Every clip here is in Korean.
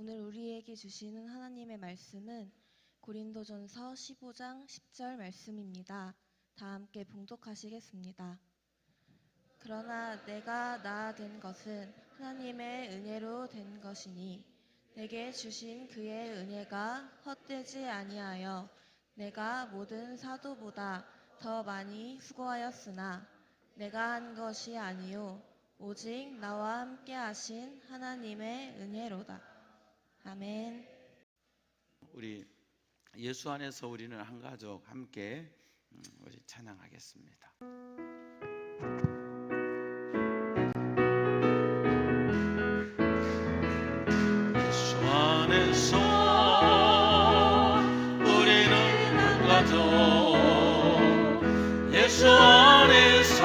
오늘 우리에게 주시는 하나님의 말씀은 고린도전서 15장 10절 말씀입니다. 다 함께 봉독하시겠습니다. 그러나 내가 된 것은 하나님의 은혜로 된 것이니 내게 주신 그의 은혜가 헛되지 아니하여 내가 모든 사도보다 더 많이 수고하였으나 내가 한 것이 아니요 오직 나와 함께 하신 하나님의 은혜로다. 아멘. 우리 예수 안에서 우리는 한 가족 함께 우리 찬양하겠습니다. 예수 안에서 우리는 한 가족. 예수 안에서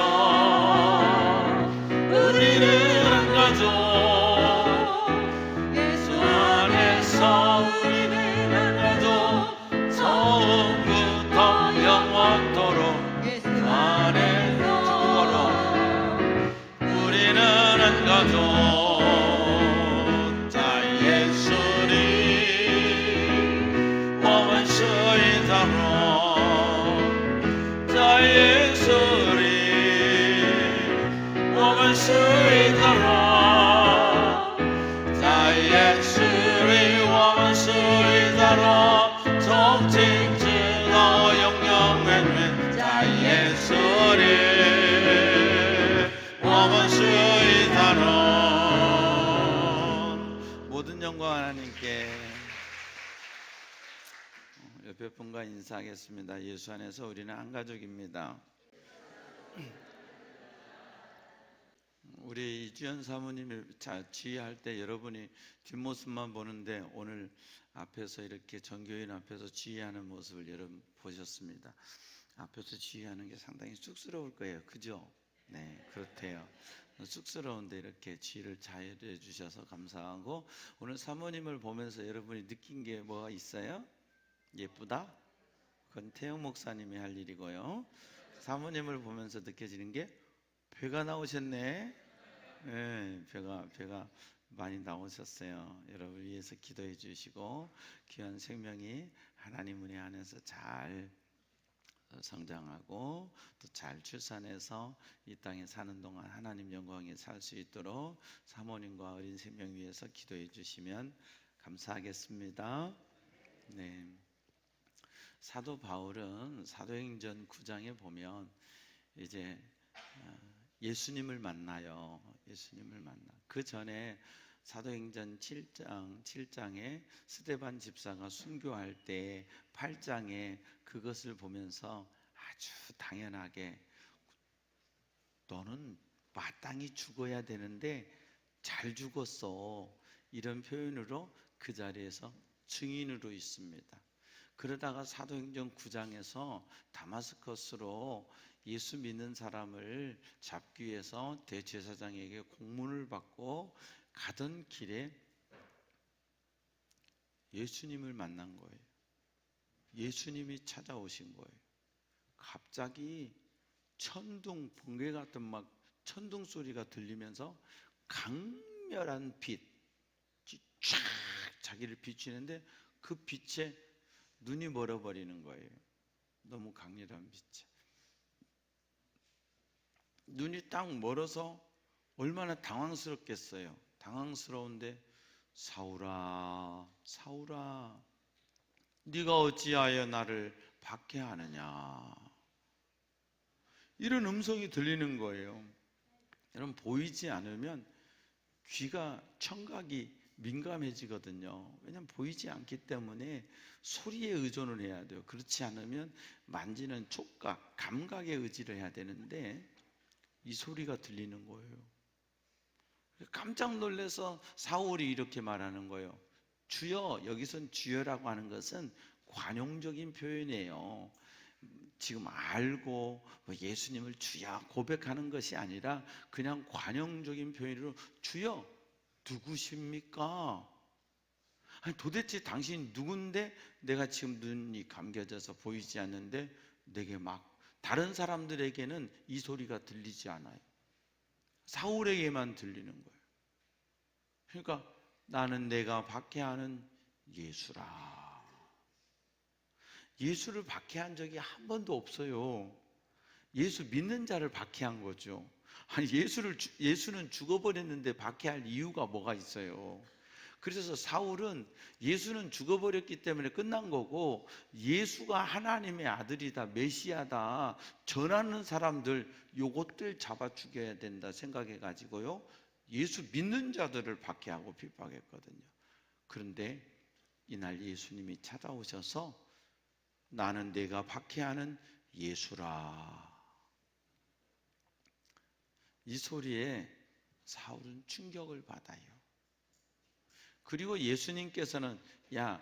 우리는 한 가족. 예수 안에서 우리는 한 가족. 처음부터 영원토록 예수 안에서 우리는 한 가족. 모든 영광 하나님께. 옆에 분과 인사하겠습니다. 예수 안에서 우리는 한 가족입니다. 우리 이주연 사모님이 지휘할 때 여러분이 뒷모습만 보는데 오늘 앞에서 이렇게 전교인 앞에서 지휘하는 모습을 여러분 보셨습니다. 앞에서 지휘하는 게 상당히 쑥스러울 거예요. 그죠? 네, 그렇대요. 쑥스러운데 이렇게 지휘를 잘 해주셔서 감사하고, 오늘 사모님을 보면서 여러분이 느낀 게 뭐가 있어요? 예쁘다? 그건 태영 목사님이 할 일이고요. 사모님을 보면서 느껴지는 게 배가 나오셨네. 네, 배가 많이 나오셨어요. 여러분 위해서 기도해 주시고 귀한 생명이 하나님 은혜 안에서 잘 성장하고 또 잘 출산해서 이 땅에 사는 동안 하나님 영광에 살 수 있도록 사모님과 어린 생명 위해서 기도해 주시면 감사하겠습니다. 네. 사도 바울은 사도행전 9장에 보면 이제 예수님을 만나요. 예수님을 만나. 그 전에 사도행전 7장에 스데반 집사가 순교할 때 8장에 그것을 보면서 아주 당연하게 너는 마땅히 죽어야 되는데 잘 죽었어, 이런 표현으로 그 자리에서 증인으로 있습니다. 그러다가 사도행전 9장에서 다마스커스로 예수 믿는 사람을 잡기 위해서 대제사장에게 공문을 받고 가던 길에 예수님을 만난 거예요. 예수님이 찾아오신 거예요. 갑자기 천둥, 번개 같은 막 천둥 소리가 들리면서 강렬한 빛이 쫙 자기를 비추는데 그 빛에 눈이 멀어버리는 거예요. 너무 강렬한 빛에 눈이 딱 멀어서 얼마나 당황스럽겠어요. 당황스러운데 사울아, 사울아, 네가 어찌하여 나를 박해하느냐, 이런 음성이 들리는 거예요. 여러분, 보이지 않으면 귀가, 청각이 민감해지거든요. 왜냐하면 보이지 않기 때문에 소리에 의존을 해야 돼요. 그렇지 않으면 만지는 촉각, 감각에 의지를 해야 되는데 이 소리가 들리는 거예요. 깜짝 놀라서 사울이 이렇게 말하는 거예요. 주여, 여기선 주여라고 하는 것은 관용적인 표현이에요. 지금 알고 예수님을 주여 고백하는 것이 아니라 그냥 관용적인 표현으로 주여, 누구십니까? 아니, 도대체 당신 누군데 내가 지금 눈이 감겨져서 보이지 않는데 내게 막, 다른 사람들에게는 이 소리가 들리지 않아요. 사울에게만 들리는 거예요. 그러니까 나는 내가 박해하는 예수라. 예수를 박해한 적이 한 번도 없어요. 예수 믿는 자를 박해한 거죠. 아니, 예수는 죽어버렸는데 박해할 이유가 뭐가 있어요? 그래서 사울은 예수는 죽어버렸기 때문에 끝난 거고, 예수가 하나님의 아들이다, 메시아다 전하는 사람들, 요것들 잡아 죽여야 된다 생각해 가지고요, 예수 믿는 자들을 박해하고 핍박했거든요. 그런데 이날 예수님이 찾아오셔서 나는 내가 박해하는 예수라. 이 소리에 사울은 충격을 받아요. 그리고 예수님께서는 야,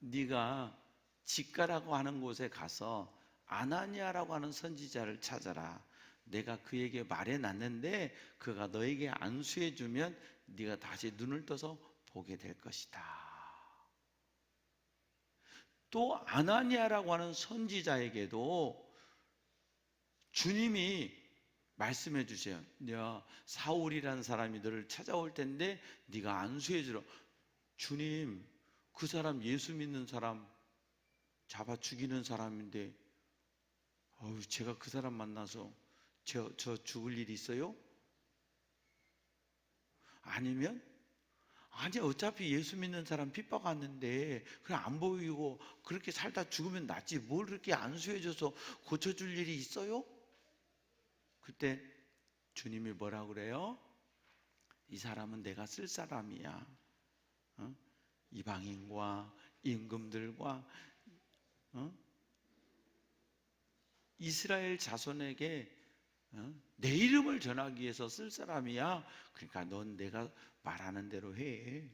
네가 직가라고 하는 곳에 가서 아나니아라고 하는 선지자를 찾아라. 내가 그에게 말해놨는데 그가 너에게 안수해주면 네가 다시 눈을 떠서 보게 될 것이다. 또 아나니아라고 하는 선지자에게도 주님이 말씀해 주세요. 야, 사울이라는 사람이 너를 찾아올 텐데 네가 안수해 주라. 주님, 그 사람 예수 믿는 사람 잡아 죽이는 사람인데 제가 그 사람 만나서 저 죽을 일이 있어요? 아니면 아니, 어차피 예수 믿는 사람 핍박 왔는데 그냥 안 보이고 그렇게 살다 죽으면 낫지 뭘 그렇게 안수해 줘서 고쳐줄 일이 있어요? 그때 주님이 뭐라 그래요? 이 사람은 내가 쓸 사람이야. 이방인과 임금들과 이스라엘 자손에게 내 이름을 전하기 위해서 쓸 사람이야. 그러니까 넌 내가 말하는 대로 해.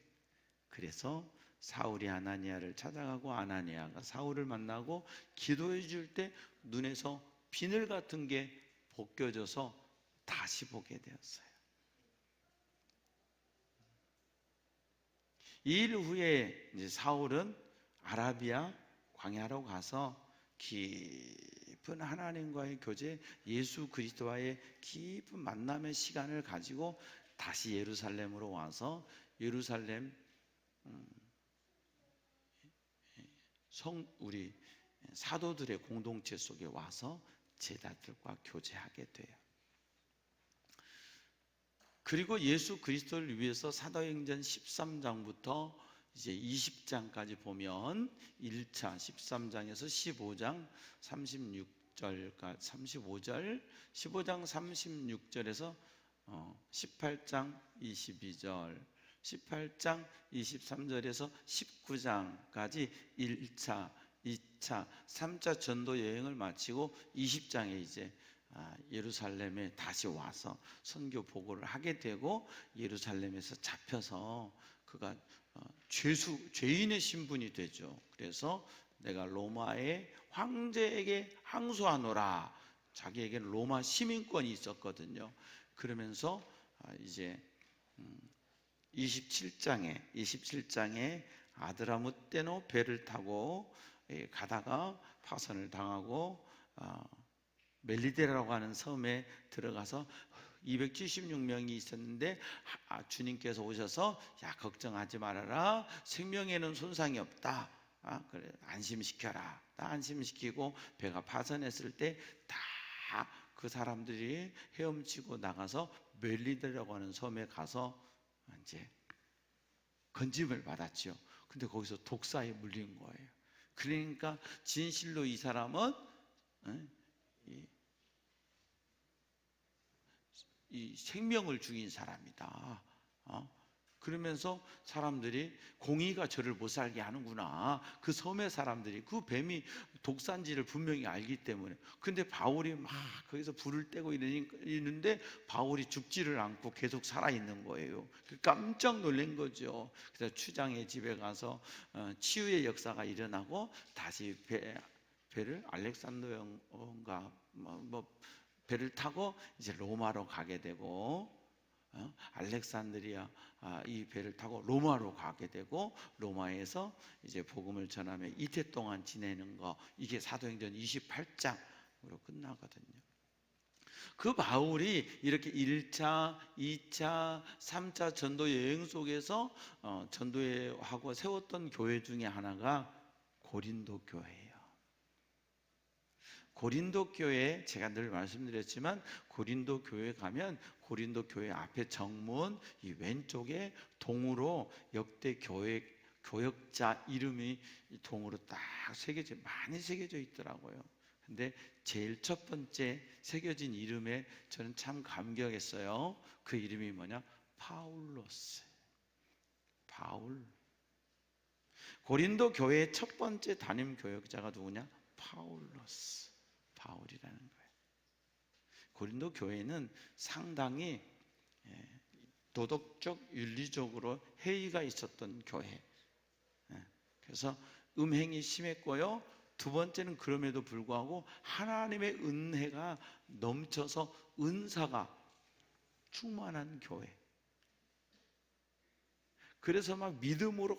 그래서 사울이 아나니아를 찾아가고 아나니아가 사울을 만나고 기도해 줄 때 눈에서 비늘 같은 게 벗겨져서 다시 보게 되었어요. 이 일 후에 이제 사울은 아라비아 광야로 가서 깊은 하나님과의 교제, 예수 그리스도와의 깊은 만남의 시간을 가지고 다시 예루살렘으로 와서 예루살렘 우리 사도들의 공동체 속에 와서 제자들과 교제하게 돼요. 그리고 예수 그리스도를 위해서 사도행전 13장부터 이제 20장까지 보면 1차 13장에서 15장 36절까지 35절, 15장 36절에서 18장 22절, 18장 23절에서 19장까지 1차, 2차, 3차 전도 여행을 마치고 20장에 이제 예루살렘에 다시 와서 선교 보고를 하게 되고 예루살렘에서 잡혀서 그가 죄인의 신분이 되죠. 그래서 내가 로마의 황제에게 항소하노라. 자기에게는 로마 시민권이 있었거든요. 그러면서 이제 27장에 아드라무떼노 배를 타고 가다가 파선을 당하고 멜리데라고 하는 섬에 들어가서 276명이 있었는데 주님께서 오셔서 야, 걱정하지 말아라. 생명에는 손상이 없다. 그래, 안심시켜라. 다 안심시키고 배가 파선했을 때 다 그 사람들이 헤엄치고 나가서 멜리데라고 하는 섬에 가서 이제 건짐을 받았죠. 근데 거기서 독사에 물린 거예요. 그러니까 진실로 이 사람은 이 생명을 죽인 사람이다. 그러면서 사람들이 공의가 저를 못 살게 하는구나. 그 섬의 사람들이 그 뱀이 독산지를 분명히 알기 때문에. 근데 바울이 막 거기서 불을 떼고 이러는데 바울이 죽지를 않고 계속 살아있는 거예요. 깜짝 놀란 거죠. 그래서 추장의 집에 가서 치유의 역사가 일어나고 다시 배를 알렉산더인가 배를 타고 이제 로마로 가게 되고 알렉산드리아 이 배를 타고 로마로 가게 되고 로마에서 이제 복음을 전하며 이태 동안 지내는 거, 이게 사도행전 28장으로 끝나거든요. 그 바울이 이렇게 1차, 2차, 3차 전도 여행 속에서 전도하고 세웠던 교회 중에 하나가 고린도 교회예요. 고린도 교회, 제가 늘 말씀드렸지만 고린도 교회 가면 고린도 교회 앞에 정문 이 왼쪽에 동으로 역대 교역자 이름이 동으로 딱 많이 새겨져 있더라고요. 근데 제일 첫 번째 새겨진 이름에 저는 참 감격했어요. 그 이름이 뭐냐? 파울로스. 바울. 고린도 교회의 첫 번째 담임 교역자가 누구냐? 파울로스. 바울이라는 거예요. 고린도 교회는 상당히 도덕적, 윤리적으로 해이가 있었던 교회. 그래서 음행이 심했고요. 두 번째는 그럼에도 불구하고 하나님의 은혜가 넘쳐서 은사가 충만한 교회. 그래서 막 믿음으로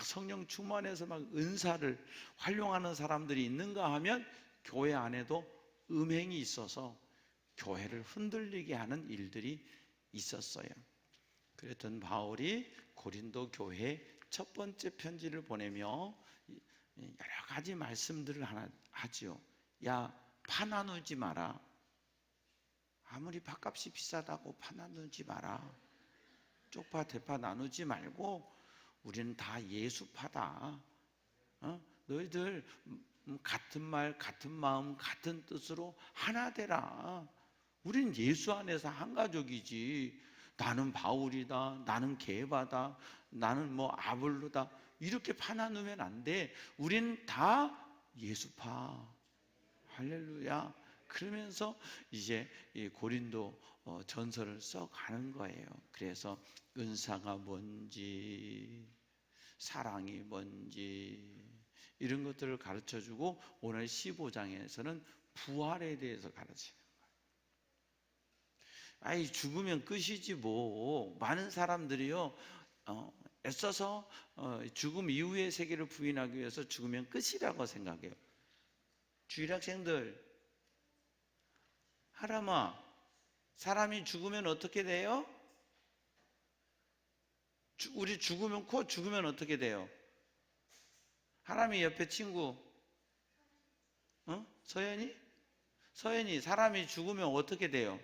성령 충만해서 막 은사를 활용하는 사람들이 있는가 하면 교회 안에도 음행이 있어서 교회를 흔들리게 하는 일들이 있었어요. 그랬던 바울이 고린도 교회에 첫 번째 편지를 보내며 여러 가지 말씀들을 하지요. 야, 파 나누지 마라. 아무리 밥값이 비싸다고 파 나누지 마라. 쪽파 대파 나누지 말고 우리는 다 예수파다. 너희들 같은 말, 같은 마음, 같은 뜻으로 하나 되라. 우린 예수 안에서 한 가족이지. 나는 바울이다, 나는 게바다, 나는 뭐 아볼로다 이렇게 파 나누면 안 돼. 우린 다 예수파. 할렐루야. 그러면서 이제 이 고린도 전서를 써가는 거예요. 그래서 은사가 뭔지, 사랑이 뭔지 이런 것들을 가르쳐주고 오늘 15장에서는 부활에 대해서 가르치는 거예요. 아이, 죽으면 끝이지 뭐. 많은 사람들이요 애써서 죽음 이후의 세계를 부인하기 위해서 죽으면 끝이라고 생각해요. 주일학생들, 하람아, 사람이 죽으면 어떻게 돼요? 우리 죽으면 어떻게 돼요? 하람이 옆에 친구 서연이 사람이 죽으면 어떻게 돼요?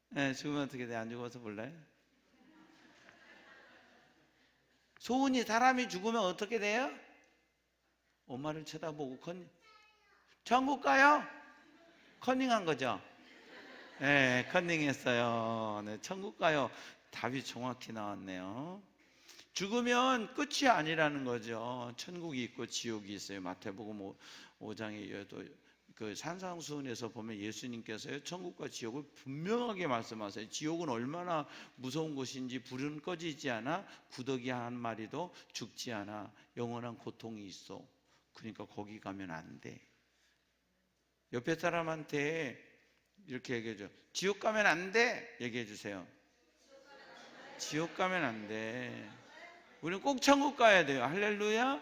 네, 죽으면 어떻게 돼요? 안 죽어서 몰라요? 소은이 사람이 죽으면 어떻게 돼요? 엄마를 쳐다보고 천국 가요? 컨닝한 거죠? 네, 컨닝했어요. 네, 천국 가요. 답이 정확히 나왔네요. 죽으면 끝이 아니라는 거죠. 천국이 있고 지옥이 있어요. 마태복음 5장에 그 산상수훈에서 보면 예수님께서요 천국과 지옥을 분명하게 말씀하세요. 지옥은 얼마나 무서운 곳인지, 불은 꺼지지 않아, 구더기 한 마리도 죽지 않아, 영원한 고통이 있어. 그러니까 거기 가면 안 돼. 옆에 사람한테 이렇게 얘기해줘. 지옥 가면 안 돼. 얘기해 주세요. 지옥 가면 안 돼. 우리는 꼭 천국 가야 돼요. 할렐루야.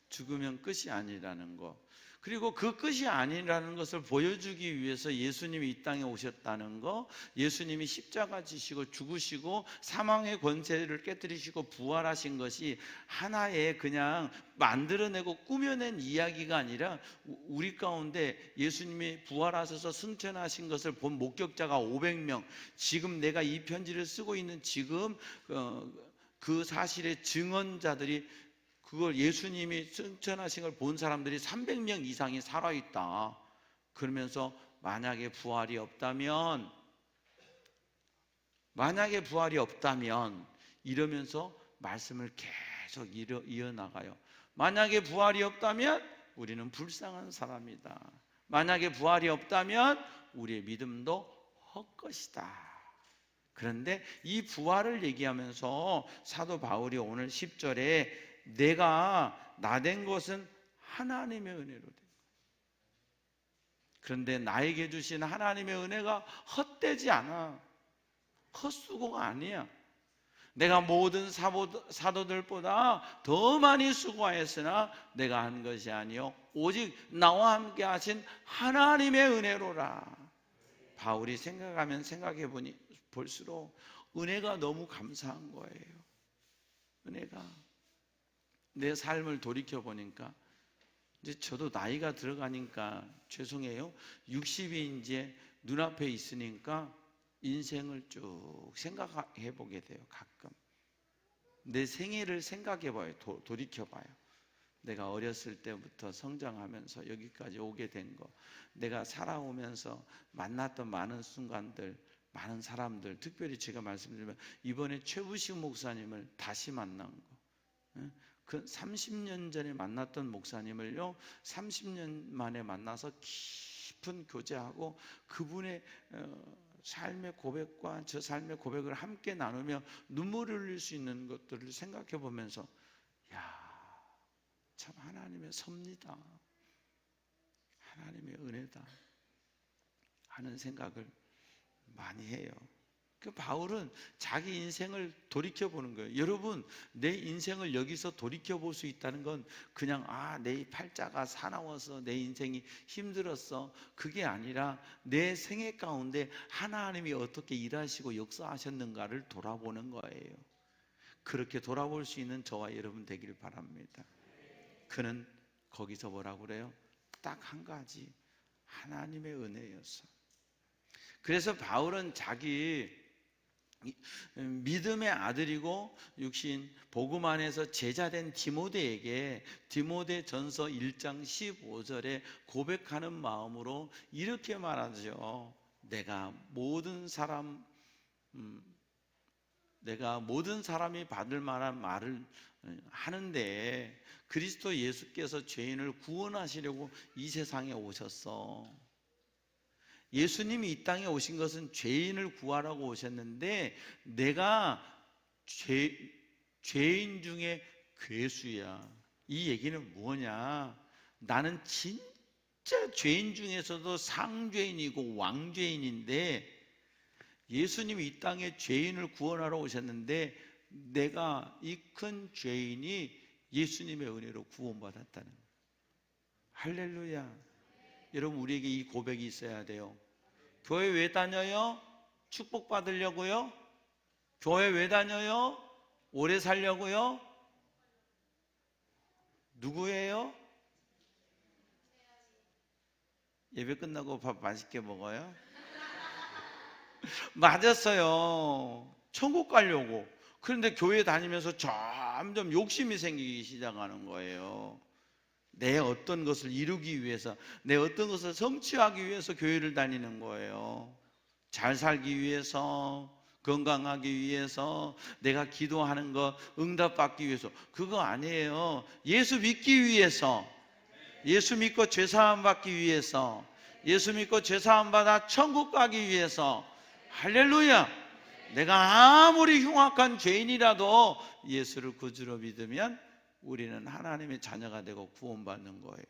죽으면 끝이 아니라는 거. 그리고 그 끝이 아니라는 것을 보여주기 위해서 예수님이 이 땅에 오셨다는 거, 예수님이 십자가 지시고 죽으시고 사망의 권세를 깨뜨리시고 부활하신 것이 하나의 그냥 만들어내고 꾸며낸 이야기가 아니라 우리 가운데 예수님이 부활하셔서 승천하신 것을 본 목격자가 500명, 지금 내가 이 편지를 쓰고 있는 지금 그 사실의 증언자들이, 그걸 예수님이 승천하신 걸 본 사람들이 300명 이상이 살아있다. 그러면서 만약에 부활이 없다면 이러면서 말씀을 계속 이어나가요. 만약에 부활이 없다면 우리는 불쌍한 사람이다. 만약에 부활이 없다면 우리의 믿음도 헛것이다. 그런데 이 부활을 얘기하면서 사도 바울이 오늘 10절에 내가 나된 것은 하나님의 은혜로 된 거예요. 그런데 나에게 주신 하나님의 은혜가 헛되지 않아. 헛수고가 아니야. 내가 모든 사도들보다 더 많이 수고하였으나 내가 한 것이 아니요 오직 나와 함께 하신 하나님의 은혜로라. 바울이 생각하면 생각해 보니 볼수록 은혜가 너무 감사한 거예요. 은혜가. 내 삶을 돌이켜 보니까 이제 저도 나이가 들어가니까 죄송해요. 60이 이제 눈앞에 있으니까 인생을 쭉 생각해 보게 돼요. 가끔 내 생애를 생각해 봐요. 돌이켜 봐요. 내가 어렸을 때부터 성장하면서 여기까지 오게 된 거, 내가 살아오면서 만났던 많은 순간들, 많은 사람들, 특별히 제가 말씀드리면 이번에 최부식 목사님을 다시 만난 거, 그 30년 전에 만났던 목사님을요 30년 만에 만나서 깊은 교제하고 그분의 삶의 고백과 저 삶의 고백을 함께 나누며 눈물을 흘릴 수 있는 것들을 생각해 보면서 참 하나님의 섭리다, 하나님의 은혜다 하는 생각을 많이 해요. 그 바울은 자기 인생을 돌이켜 보는 거예요. 여러분, 내 인생을 여기서 돌이켜 볼 수 있다는 건 그냥 내 팔자가 사나워서 내 인생이 힘들었어, 그게 아니라 내 생애 가운데 하나님이 어떻게 일하시고 역사하셨는가를 돌아보는 거예요. 그렇게 돌아볼 수 있는 저와 여러분 되길 바랍니다. 그는 거기서 뭐라고 그래요? 딱 한 가지, 하나님의 은혜였어. 그래서 바울은 자기 믿음의 아들이고 육신 복음 안에서 제자된 디모데에게 디모데전서 1장 15절에 고백하는 마음으로 이렇게 말하죠. 내가 모든 사람이 받을 만한 말을 하는데 그리스도 예수께서 죄인을 구원하시려고 이 세상에 오셨어. 예수님이 이 땅에 오신 것은 죄인을 구하라고 오셨는데 내가 죄인 중에 괴수야. 이 얘기는 뭐냐? 나는 진짜 죄인 중에서도 상죄인이고 왕죄인인데 예수님이 이 땅에 죄인을 구원하러 오셨는데 내가 이 큰 죄인이 예수님의 은혜로 구원받았다는 거예요. 할렐루야. 여러분, 우리에게 이 고백이 있어야 돼요. 교회 왜 다녀요? 축복 받으려고요? 교회 왜 다녀요? 오래 살려고요? 누구예요? 예배 끝나고 밥 맛있게 먹어요? 맞았어요. 천국 가려고. 그런데 교회 다니면서 점점 욕심이 생기기 시작하는 거예요. 내 어떤 것을 이루기 위해서, 내 어떤 것을 성취하기 위해서 교회를 다니는 거예요. 잘 살기 위해서, 건강하기 위해서, 내가 기도하는 거 응답받기 위해서. 그거 아니에요. 예수 믿기 위해서, 예수 믿고 죄사함 받기 위해서, 예수 믿고 죄사함 받아 천국 가기 위해서. 할렐루야. 내가 아무리 흉악한 죄인이라도 예수를 구주로 믿으면 우리는 하나님의 자녀가 되고 구원받는 거예요.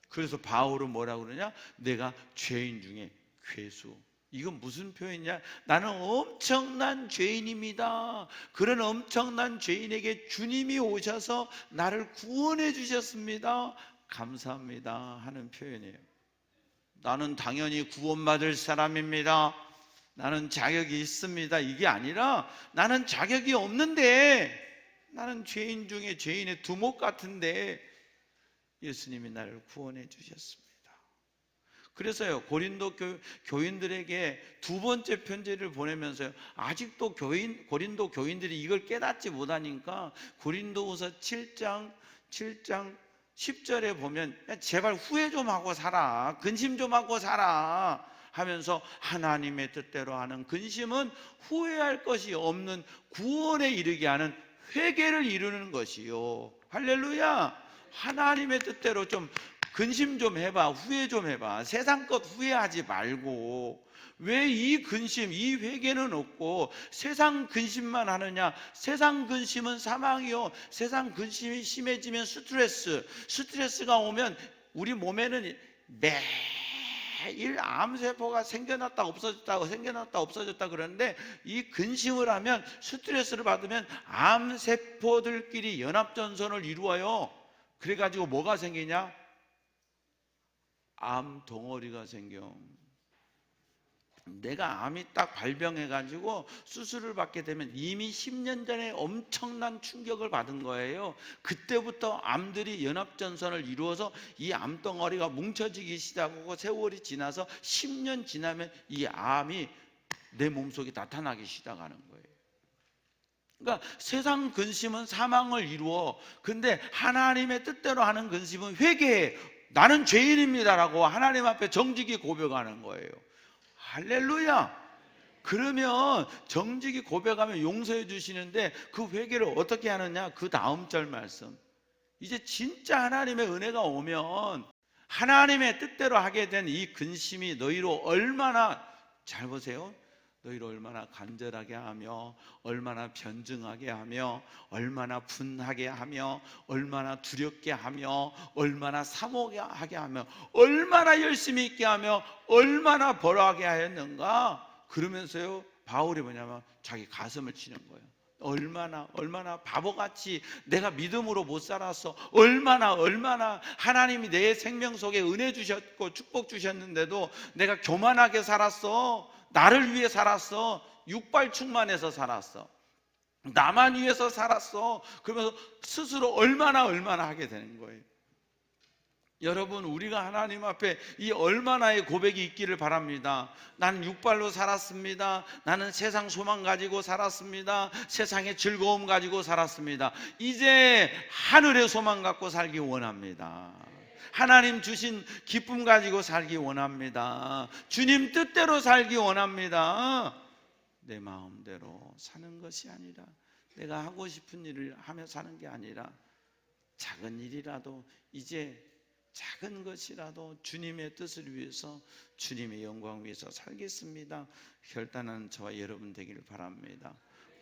그래서 바울은 뭐라고 그러냐? 내가 죄인 중에 괴수. 이건 무슨 표현이냐? 나는 엄청난 죄인입니다. 그런 엄청난 죄인에게 주님이 오셔서 나를 구원해 주셨습니다. 감사합니다 하는 표현이에요. 나는 당연히 구원받을 사람입니다. 나는 자격이 있습니다. 이게 아니라 나는 자격이 없는데, 나는 죄인 중에 죄인의 두목 같은데 예수님이 나를 구원해 주셨습니다. 그래서요, 고린도 교인들에게 두 번째 편지를 보내면서요, 아직도 고린도 교인들이 이걸 깨닫지 못하니까 고린도후서 7장 10절에 보면 제발 후회 좀 하고 살아, 근심 좀 하고 살아 하면서 하나님의 뜻대로 하는 근심은 후회할 것이 없는 구원에 이르게 하는 회개를 이루는 것이요. 할렐루야. 하나님의 뜻대로 좀 근심 좀 해봐, 후회 좀 해봐. 세상 것 후회하지 말고. 왜 이 근심, 이 회개는 없고 세상 근심만 하느냐? 세상 근심은 사망이요. 세상 근심이 심해지면 스트레스가 오면 우리 몸에는 매일 암세포가 생겨났다 없어졌다 생겨났다 없어졌다 그러는데, 이 근심을 하면, 스트레스를 받으면 암세포들끼리 연합전선을 이루어요. 그래가지고 뭐가 생기냐? 암덩어리가 생겨. 내가 암이 딱 발병해가지고 수술을 받게 되면 이미 10년 전에 엄청난 충격을 받은 거예요. 그때부터 암들이 연합전선을 이루어서 이 암덩어리가 뭉쳐지기 시작하고, 세월이 지나서 10년 지나면 이 암이 내 몸속에 나타나기 시작하는 거예요. 그러니까 세상 근심은 사망을 이루어. 근데 하나님의 뜻대로 하는 근심은 회개해. 나는 죄인입니다라고 하나님 앞에 정직히 고백하는 거예요. 할렐루야. 그러면 정직히 고백하면 용서해 주시는데, 그 회개를 어떻게 하느냐? 그 다음 절 말씀. 이제 진짜 하나님의 은혜가 오면 하나님의 뜻대로 하게 된 이 근심이 너희로 얼마나, 잘 보세요, 너희를 얼마나 간절하게 하며, 얼마나 변증하게 하며, 얼마나 분하게 하며, 얼마나 두렵게 하며, 얼마나 사모하게 하며, 얼마나 열심히 있게 하며, 얼마나 벌어하게 하였는가. 그러면서요, 바울이 뭐냐면 자기 가슴을 치는 거예요. 얼마나 바보같이 내가 믿음으로 못 살았어. 얼마나 하나님이 내 생명 속에 은혜 주셨고 축복 주셨는데도 내가 교만하게 살았어. 나를 위해 살았어. 육발충만해서 살았어. 나만 위해서 살았어. 그러면서 스스로 얼마나 하게 되는 거예요. 여러분, 우리가 하나님 앞에 이 얼마나의 고백이 있기를 바랍니다. 나는 육발로 살았습니다. 나는 세상 소망 가지고 살았습니다. 세상의 즐거움 가지고 살았습니다. 이제 하늘의 소망 갖고 살기 원합니다. 하나님 주신 기쁨 가지고 살기 원합니다. 주님 뜻대로 살기 원합니다. 내 마음대로 사는 것이 아니라, 내가 하고 싶은 일을 하며 사는 게 아니라, 작은 일이라도, 이제 작은 것이라도 주님의 뜻을 위해서, 주님의 영광 위해서 살겠습니다. 결단하는 저와 여러분 되기를 바랍니다.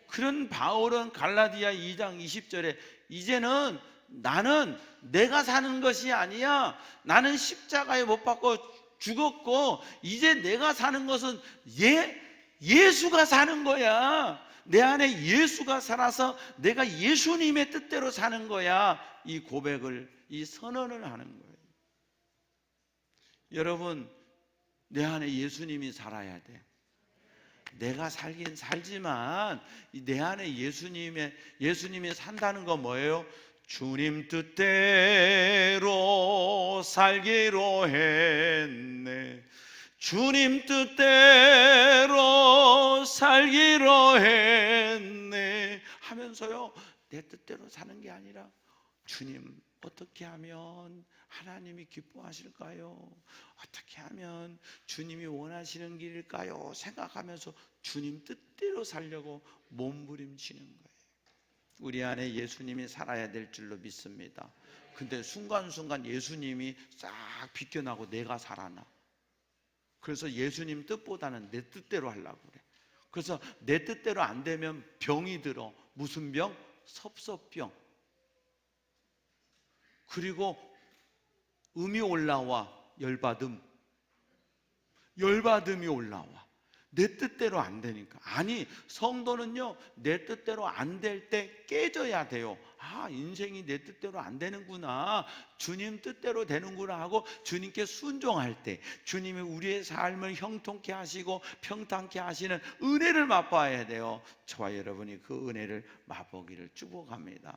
그런 바울은 갈라디아 2장 20절에 이제는 나는 내가 사는 것이 아니야. 나는 십자가에 못 박고 죽었고, 이제 내가 사는 것은 예수가 사는 거야. 내 안에 예수가 살아서 내가 예수님의 뜻대로 사는 거야. 이 고백을, 이 선언을 하는 거예요. 여러분, 내 안에 예수님이 살아야 돼. 내가 살긴 살지만 내 안에 예수님이 산다는 건 뭐예요? 주님 뜻대로 살기로 했네. 주님 뜻대로 살기로 했네 하면서요, 내 뜻대로 사는 게 아니라, 주님 어떻게 하면 하나님이 기뻐하실까요? 어떻게 하면 주님이 원하시는 길일까요? 생각하면서 주님 뜻대로 살려고 몸부림치는 거예요. 우리 안에 예수님이 살아야 될 줄로 믿습니다. 근데 순간순간 예수님이 싹 비껴나고 내가 살아나. 그래서 예수님 뜻보다는 내 뜻대로 하려고 그래. 그래서 내 뜻대로 안 되면 병이 들어. 무슨 병? 섭섭병. 그리고 음이 올라와. 열받음이 올라와. 내 뜻대로 안 되니까. 아니, 성도는요, 내 뜻대로 안 될 때 깨져야 돼요. 아, 인생이 내 뜻대로 안 되는구나, 주님 뜻대로 되는구나 하고 주님께 순종할 때, 주님이 우리의 삶을 형통케 하시고 평탄케 하시는 은혜를 맛봐야 돼요. 저와 여러분이 그 은혜를 맛보기를 축복합니다.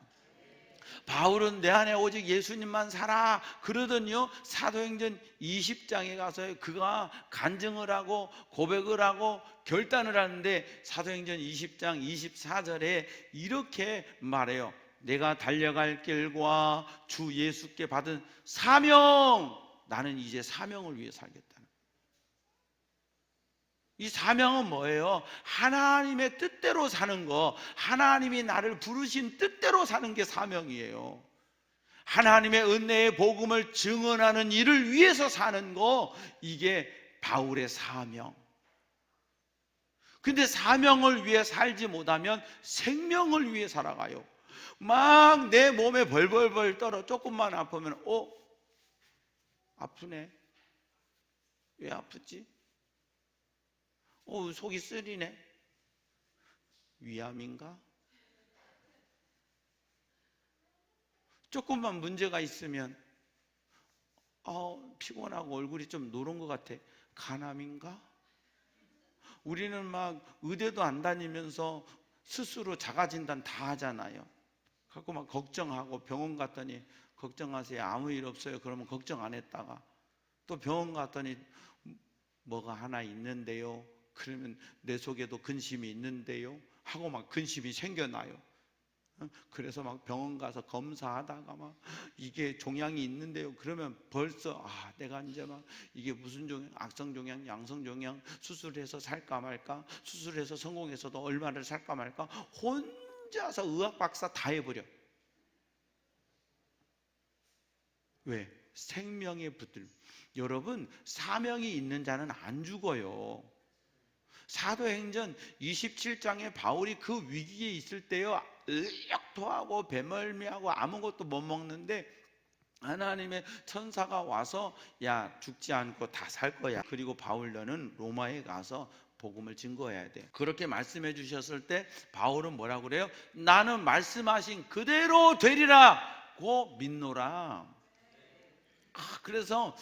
바울은 내 안에 오직 예수님만 살아 그러더니요, 사도행전 20장에 가서 그가 간증을 하고 고백을 하고 결단을 하는데, 사도행전 20장 24절에 이렇게 말해요. 내가 달려갈 길과 주 예수께 받은 사명, 나는 이제 사명을 위해 살겠다는. 이 사명은 뭐예요? 하나님의 뜻대로 사는 거, 하나님이 나를 부르신 뜻대로 사는 게 사명이에요. 하나님의 은혜의 복음을 증언하는 일을 위해서 사는 거, 이게 바울의 사명. 근데 사명을 위해 살지 못하면 생명을 위해 살아가요. 막 내 몸에 벌벌벌 떨어 조금만 아프면 아프네. 왜 아프지? 속이 쓰리네. 위암인가? 조금만 문제가 있으면 피곤하고 얼굴이 좀 노른 것 같아. 간암인가? 우리는 막 의대도 안 다니면서 스스로 자가진단 다 하잖아요. 갖고 막 걱정하고 병원 갔더니 걱정하세요. 아무 일 없어요. 그러면 걱정 안 했다가 또 병원 갔더니 뭐가 하나 있는데요. 그러면 내 속에도 근심이 있는데요. 하고 막 근심이 생겨나요. 그래서 막 병원 가서 검사하다가 막 이게 종양이 있는데요. 그러면 벌써 내가 이제 막 이게 무슨 종양, 악성 종양, 양성 종양, 수술해서 살까 말까, 수술해서 성공해서도 얼마를 살까 말까, 혼자서 의학 박사 다 해버려. 왜? 생명에 붙들. 여러분, 사명이 있는 자는 안 죽어요. 사도행전 27장에 바울이 그 위기에 있을 때요, 의욕토하고 배멀미하고 아무것도 못 먹는데 하나님의 천사가 와서 야, 죽지 않고 다 살 거야. 그리고 바울 너는 로마에 가서 복음을 증거해야 돼. 그렇게 말씀해 주셨을 때 바울은 뭐라고 그래요? 나는 말씀하신 그대로 되리라고 믿노라. 그래서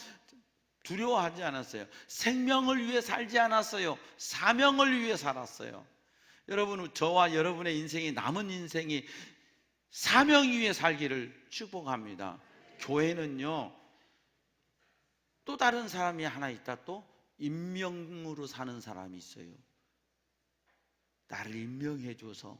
두려워하지 않았어요. 생명을 위해 살지 않았어요. 사명을 위해 살았어요. 여러분, 저와 여러분의 인생이, 남은 인생이 사명 위해 살기를 축복합니다. 교회는요, 또 다른 사람이 하나 있다. 또 임명으로 사는 사람이 있어요. 나를 임명해 줘서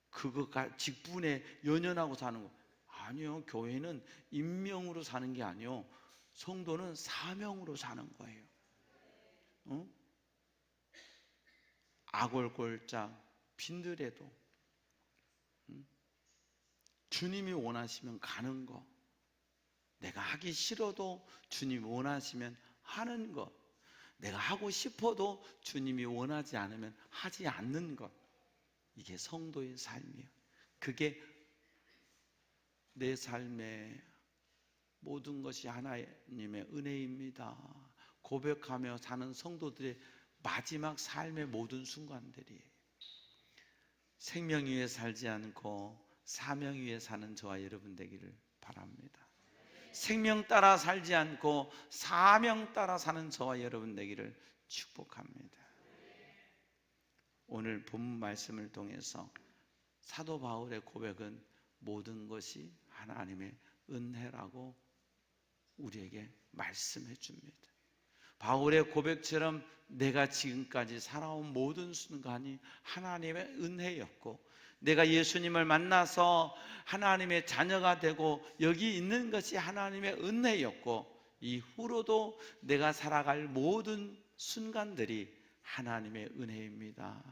그거 직분에 연연하고 사는 거. 아니요, 교회는 임명으로 사는 게 아니요, 성도는 사명으로 사는 거예요. 아골골짝 빈들에도 주님이 원하시면 가는 거, 내가 하기 싫어도 주님이 원하시면 하는 것, 내가 하고 싶어도 주님이 원하지 않으면 하지 않는 것, 이게 성도의 삶이에요. 그게 내 삶의 모든 것이 하나님의 은혜입니다. 고백하며 사는 성도들의 마지막 삶의 모든 순간들이 생명 위에 살지 않고 사명 위에 사는 저와 여러분 되기를 바랍니다. 생명 따라 살지 않고 사명 따라 사는 저와 여러분 되기를 축복합니다. 오늘 본문 말씀을 통해서 사도 바울의 고백은 모든 것이 하나님의 은혜라고 우리에게 말씀해 줍니다. 바울의 고백처럼 내가 지금까지 살아온 모든 순간이 하나님의 은혜였고, 내가 예수님을 만나서 하나님의 자녀가 되고 여기 있는 것이 하나님의 은혜였고, 이후로도 내가 살아갈 모든 순간들이 하나님의 은혜입니다.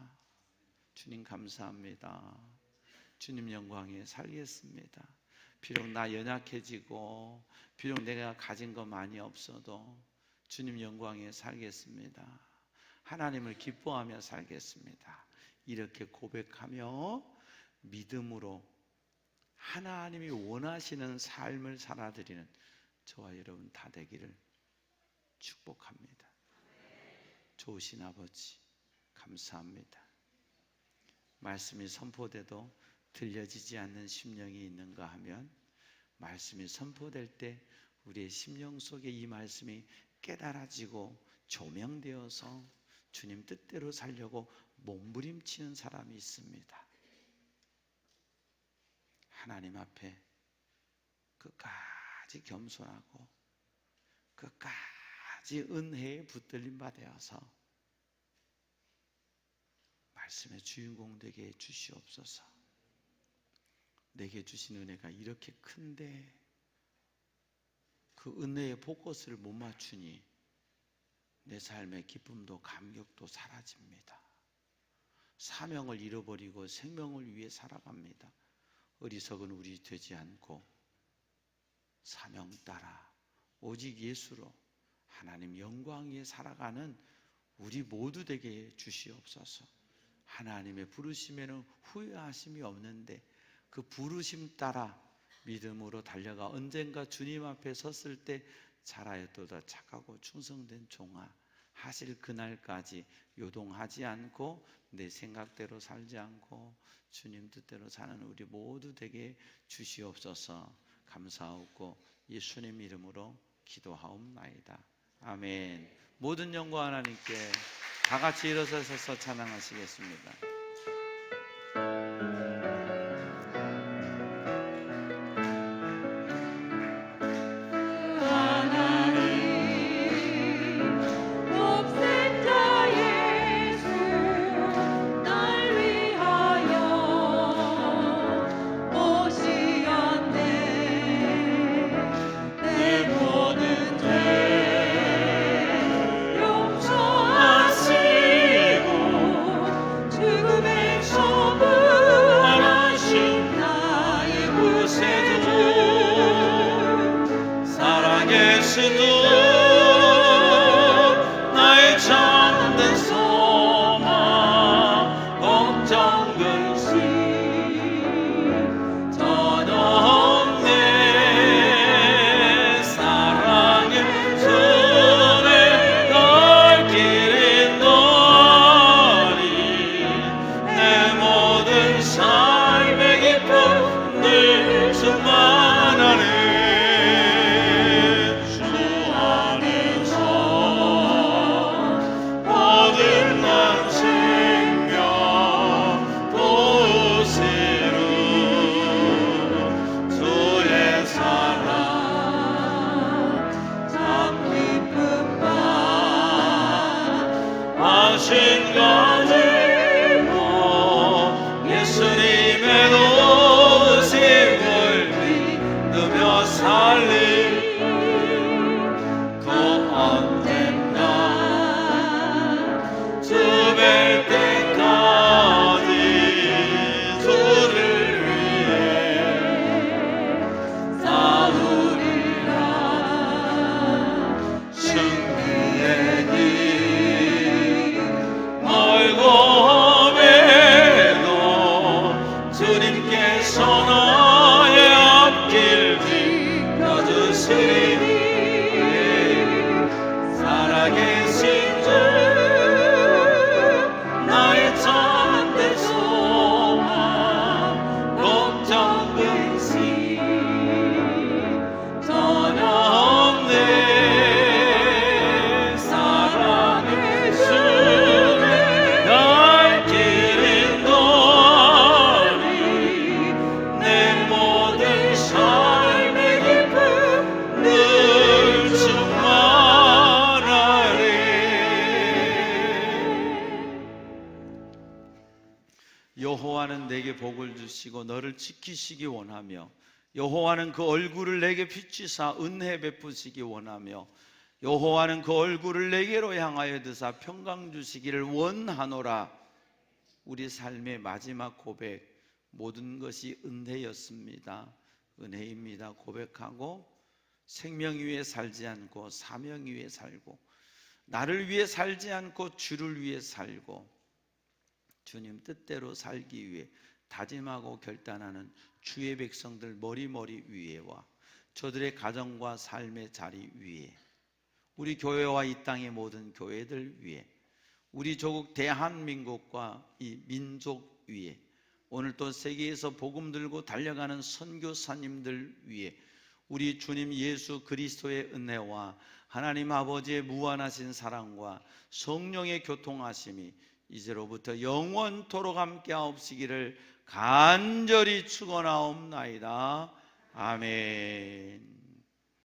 주님 감사합니다. 주님 영광에 살겠습니다. 비록 나 연약해지고 비록 내가 가진 거 많이 없어도 주님 영광에 살겠습니다. 하나님을 기뻐하며 살겠습니다. 이렇게 고백하며 믿음으로 하나님이 원하시는 삶을 살아드리는 저와 여러분 다 되기를 축복합니다. 좋으신 아버지 감사합니다. 말씀이 선포돼도 들려지지 않는 심령이 있는가 하면 말씀이 선포될 때 우리의 심령 속에 이 말씀이 깨달아지고 조명되어서 주님 뜻대로 살려고 몸부림치는 사람이 있습니다. 하나님 앞에 끝까지 겸손하고 끝까지 은혜에 붙들림 받아서 말씀의 주인공 되게 해 주시옵소서. 내게 주신 은혜가 이렇게 큰데 그 은혜의 포커스를 못 맞추니 내 삶의 기쁨도 감격도 사라집니다. 사명을 잃어버리고 생명을 위해 살아갑니다. 어리석은 우리 되지 않고 사명 따라 오직 예수로 하나님 영광 위에 살아가는 우리 모두 되게 주시옵소서. 하나님의 부르심에는 후회하심이 없는데 그 부르심 따라 믿음으로 달려가 언젠가 주님 앞에 섰을 때 잘하였도다 착하고 충성된 종아 하실 그날까지 요동하지 않고 내 생각대로 살지 않고 주님 뜻대로 사는 우리 모두 되게 주시옵소서. 감사하고 예수님 이름으로 기도하옵나이다. 아멘. 모든 영광 하나님께. 다 같이 일어서서 찬양하시겠습니다. 나의 참된 소망 걱정 근심 전혀 없네. 사랑의 손에 갈 길인 너니 내 모든 삶의 기쁨 늘 충만하네. 예수님의 도심을 믿으며 살리 그 언젠가 주 뵐 때까지 주를 위해 싸우리라. 승리의 길 멀고 주님께서 나의 앞길 지켜주시니 살아계신 주 나의 참된 소망 걱정 근심 전혀 없네. 사랑의 주님 날 길인 여호와는 내게 복을 주시고 너를 지키시기 원하며 여호와는 그 얼굴을 내게 비추사 은혜 베푸시기 원하며 여호와는 그 얼굴을 내게로 향하여 드사 평강 주시기를 원하노라. 우리 삶의 마지막 고백, 모든 것이 은혜였습니다. 은혜입니다. 고백하고 생명 위에 살지 않고 사명 위에 살고 나를 위해 살지 않고 주를 위해 살고 주님 뜻대로 살기 위해 다짐하고 결단하는 주의 백성들 머리머리 위에와 저들의 가정과 삶의 자리 위에 우리 교회와 이 땅의 모든 교회들 위에 우리 조국 대한민국과 이 민족 위에 오늘 또 세계에서 복음 들고 달려가는 선교사님들 위에 우리 주님 예수 그리스도의 은혜와 하나님 아버지의 무한하신 사랑과 성령의 교통하심이 이제로부터 영원토록 함께하옵시기를 간절히 축원하옵나이다. 아멘.